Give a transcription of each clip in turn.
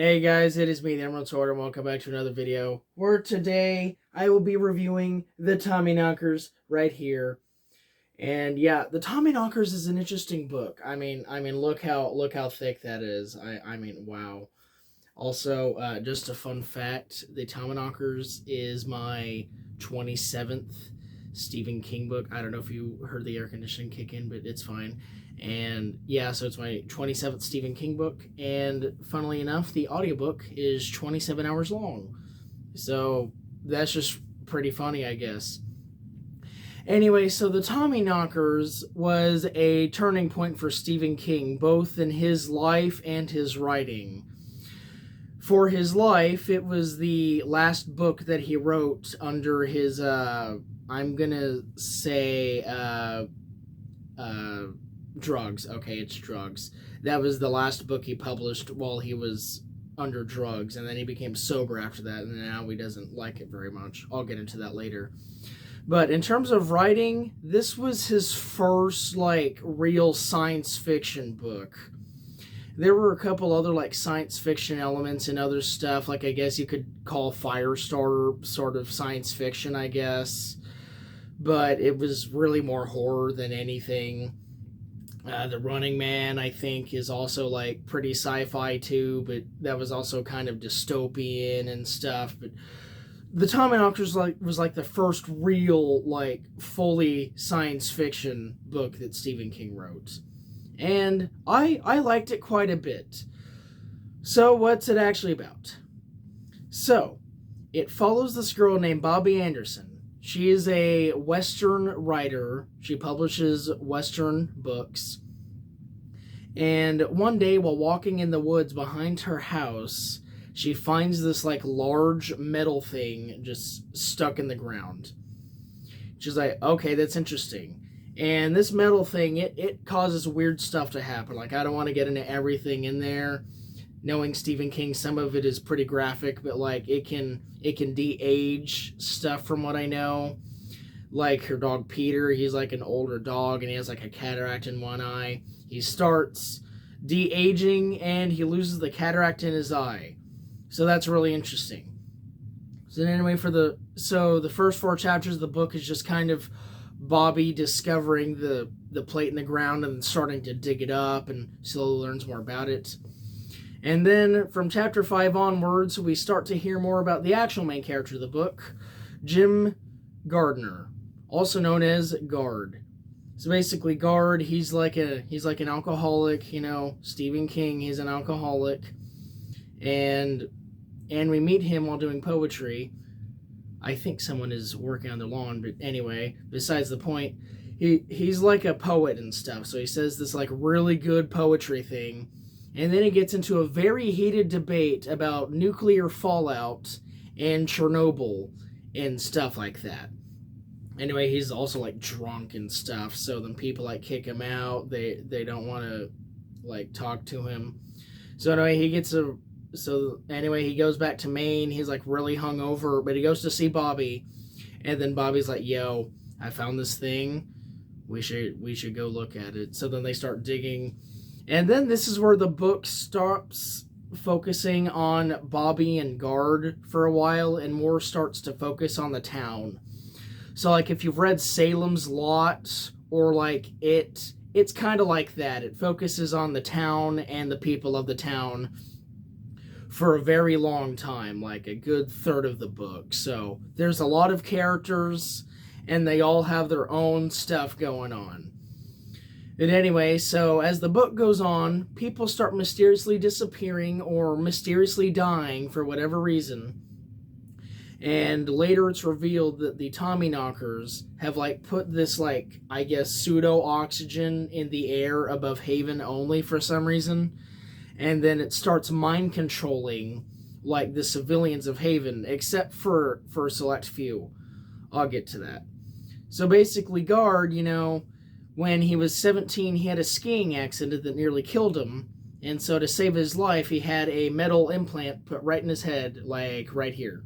Hey guys, it is me, the Emerald Sword, and welcome back to another video, where today I will be reviewing the Tommyknockers right here. And yeah, the Tommyknockers is an interesting book. I mean, look how thick that is. I mean, wow. Also, just a fun fact: the Tommyknockers is my 27th Stephen King book. I don't know if you heard the air conditioning kick in, but it's fine. And yeah, so it's my 27th Stephen King book. And funnily enough, the audiobook is 27 hours long. So that's just pretty funny, I guess. Anyway, so the Tommyknockers was a turning point for Stephen King, both in his life and his writing. For his life, it was the last book that he wrote under his, I'm gonna say, drugs. Okay, it's drugs. That was the last book he published while he was under drugs, and then he became sober after that, and now he doesn't like it very much. I'll get into that later. But in terms of writing, this was his first, real science fiction book. There were a couple other, science fiction elements and other stuff, I guess you could call Firestarter sort of science fiction, I guess. But it was really more horror than anything. The Running Man, I think, is also, pretty sci-fi, too, but that was also kind of dystopian and stuff. But the Tommyknockers was the first real fully science fiction book that Stephen King wrote, and I liked it quite a bit. So what's it actually about? So it follows this girl named Bobby Anderson. She is a Western writer. She publishes Western books. And one day, while walking in the woods behind her house, she finds this large metal thing just stuck in the ground. She's like, okay, that's interesting. And this metal thing, it causes weird stuff to happen. I don't want to get into everything in there. Knowing Stephen King, some of it is pretty graphic, but it can de-age stuff from what I know. Like her dog Peter, he's an older dog and he has a cataract in one eye. He starts de-aging and he loses the cataract in his eye. So that's really interesting. So anyway, the first 4 chapters of the book is just kind of Bobby discovering the plate in the ground and starting to dig it up and slowly learns more about it. And then from chapter 5 onwards, we start to hear more about the actual main character of the book, Jim Gardner, also known as Guard. So basically, Guard, he's like an alcoholic, Stephen King, he's an alcoholic. And we meet him while doing poetry. I think someone is working on the lawn, but anyway, besides the point, he's like a poet and stuff. So he says this really good poetry thing, and then it gets into a very heated debate about nuclear fallout and Chernobyl and stuff like that. Anyway, he's also drunk and stuff, so then people kick him out. They don't want to talk to him. So anyway, he goes back to Maine. He's really hungover, but he goes to see Bobby, and then Bobby's like, "Yo, I found this thing. We should go look at it." So then they start digging, and then this is where the book stops focusing on Bobby and Guard for a while, and more starts to focus on the town. So if you've read Salem's Lot or it's kind of like that. It focuses on the town and the people of the town for a very long time, a good third of the book. So there's a lot of characters, and they all have their own stuff going on. But anyway, so as the book goes on, people start mysteriously disappearing or mysteriously dying for whatever reason. And later it's revealed that the Tommyknockers have put this I guess pseudo-oxygen in the air above Haven only for some reason. And then it starts mind controlling the civilians of Haven, except for a select few. I'll get to that. So basically, Guard, when he was 17, he had a skiing accident that nearly killed him. And so to save his life, he had a metal implant put right in his head, right here.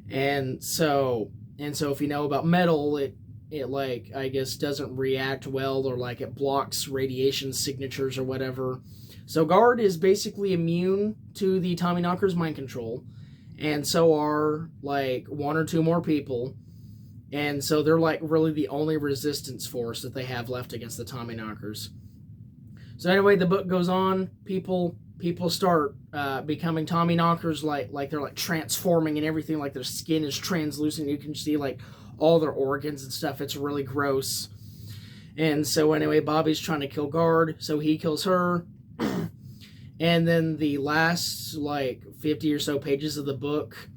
And so if you know about metal, it I guess doesn't react well, or it blocks radiation signatures or whatever. So Guard is basically immune to the Tommyknockers' mind control, and so are like one or two more people. And so they're like really the only resistance force that they have left against the Tommyknockers. So anyway, the book goes on. People start becoming Tommyknockers, like they're like transforming and everything. Like their skin is translucent. You can see like all their organs and stuff. It's really gross. And so anyway, Bobby's trying to kill Guard, so he kills her. And then the last like 50 or so pages of the book,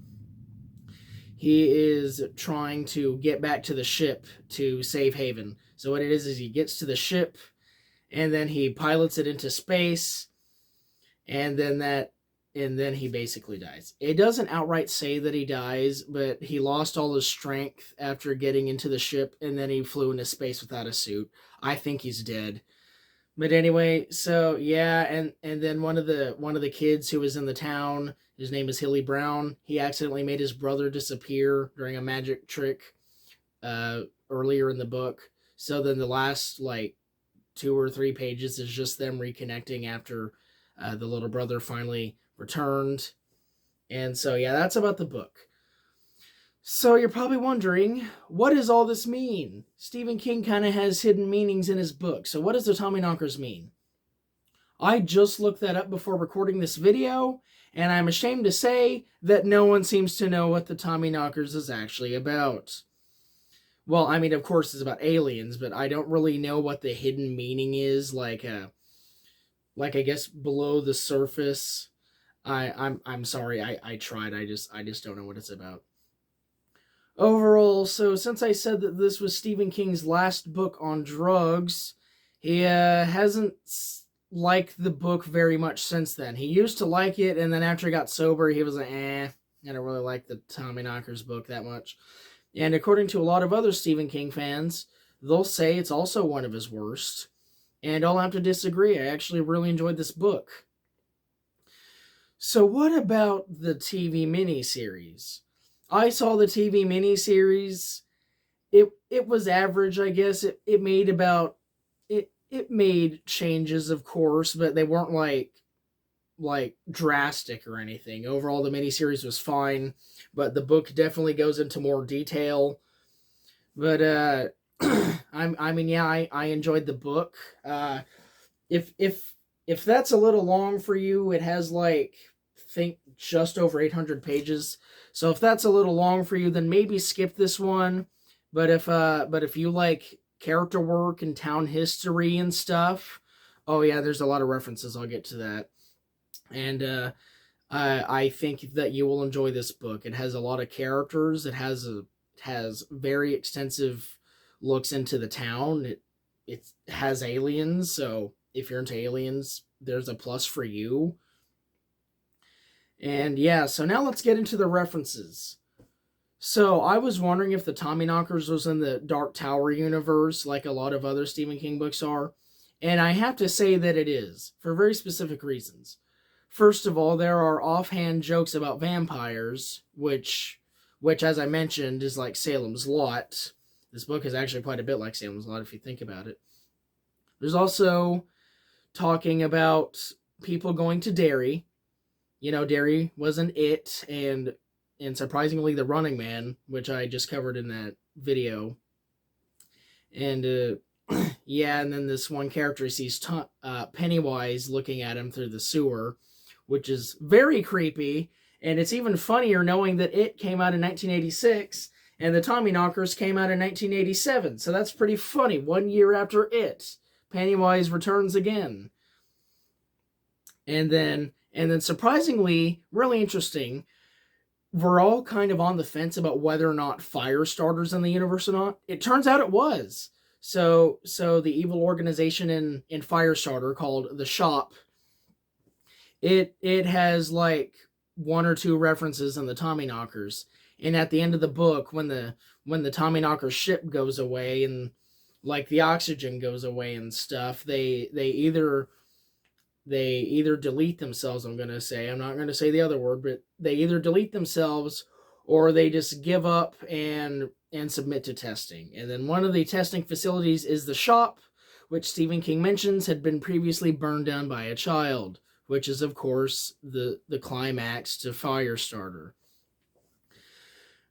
he is trying to get back to the ship to save Haven. So what it is he gets to the ship, and then he pilots it into space, and then he basically dies. It doesn't outright say that he dies, but he lost all his strength after getting into the ship, and then he flew into space without a suit. I think he's dead. But anyway, so yeah, and then one of the kids who was in the town, his name is Hilly Brown. He accidentally made his brother disappear during a magic trick earlier in the book. So then the last like 2 or 3 pages is just them reconnecting after the little brother finally returned. And so yeah, that's about the book. So you're probably wondering, what does all this mean? Stephen King kind of has hidden meanings in his book. So what does the Tommyknockers mean? I just looked that up before recording this video, and I'm ashamed to say that no one seems to know what the Tommyknockers is actually about. Well, I mean, of course it's about aliens, but I don't really know what the hidden meaning is, like I guess below the surface. I'm sorry, I tried, I just don't know what it's about. Overall, so since I said that this was Stephen King's last book on drugs, he hasn't liked the book very much since then. He used to like it, and then after he got sober, he was like, I don't really like the Tommyknockers book that much. And according to a lot of other Stephen King fans, they'll say it's also one of his worst. And I'll have to disagree. I actually really enjoyed this book. So what about the TV miniseries? I saw the TV miniseries. It was average, I guess. It made about it made changes, of course, but they weren't like drastic or anything. Overall, the miniseries was fine, but the book definitely goes into more detail. But I mean, yeah, I enjoyed the book. If that's a little long for you, it has like think just over 800 pages. So if that's a little long for you, then maybe skip this one. But if you like character work and town history and stuff, oh yeah, there's a lot of references. I'll get to that. And I think that you will enjoy this book. It has a lot of characters. It has very extensive looks into the town. It has aliens, so if you're into aliens, there's a plus for you. And yeah, so now let's get into the references. So I was wondering if the Tommyknockers was in the Dark Tower universe, like a lot of other Stephen King books are. And I have to say that it is, for very specific reasons. First of all, there are offhand jokes about vampires, which as I mentioned, is like Salem's Lot. This book is actually quite a bit like Salem's Lot, if you think about it. There's also talking about people going to Derry. You know, Derry wasn't it, and surprisingly, the Running Man, which I just covered in that video. And, yeah, and then this one character sees Pennywise looking at him through the sewer, which is very creepy, and it's even funnier knowing that it came out in 1986, and the Tommyknockers came out in 1987, so that's pretty funny. 1 year after it, Pennywise returns again. And then surprisingly, really interesting, we're all kind of on the fence about whether or not Firestarter's in the universe or not. It turns out it was. So the evil organization in Firestarter called The Shop, it has like 1 or 2 references in the Tommyknockers. And at the end of the book, when the Tommyknockers ship goes away and like the oxygen goes away and stuff, they either delete themselves, I'm not going to say the other word, but they either delete themselves or they just give up and submit to testing. And then one of the testing facilities is The Shop, which Stephen King mentions had been previously burned down by a child, which is, of course, the climax to Firestarter.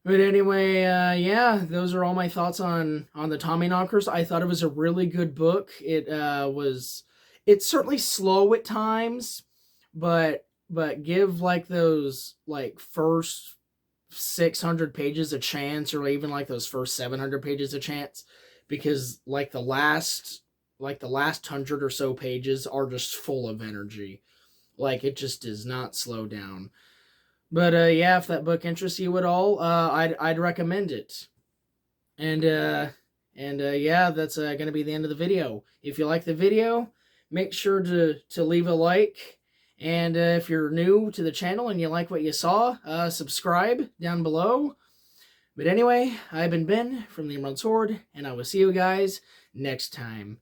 But anyway, yeah, those are all my thoughts on the Tommyknockers. I thought it was a really good book. It's certainly slow at times, but give like those like first 600 pages a chance, or even like those first 700 pages a chance, because like the last 100 or so pages are just full of energy. Like, it just does not slow down. But yeah, if that book interests you at all, I'd recommend it. And yeah, that's gonna be the end of the video. If you like the video, make sure to leave a like. And if you're new to the channel and you like what you saw, subscribe down below. But anyway, I've been Ben from the Emerald Sword, and I will see you guys next time.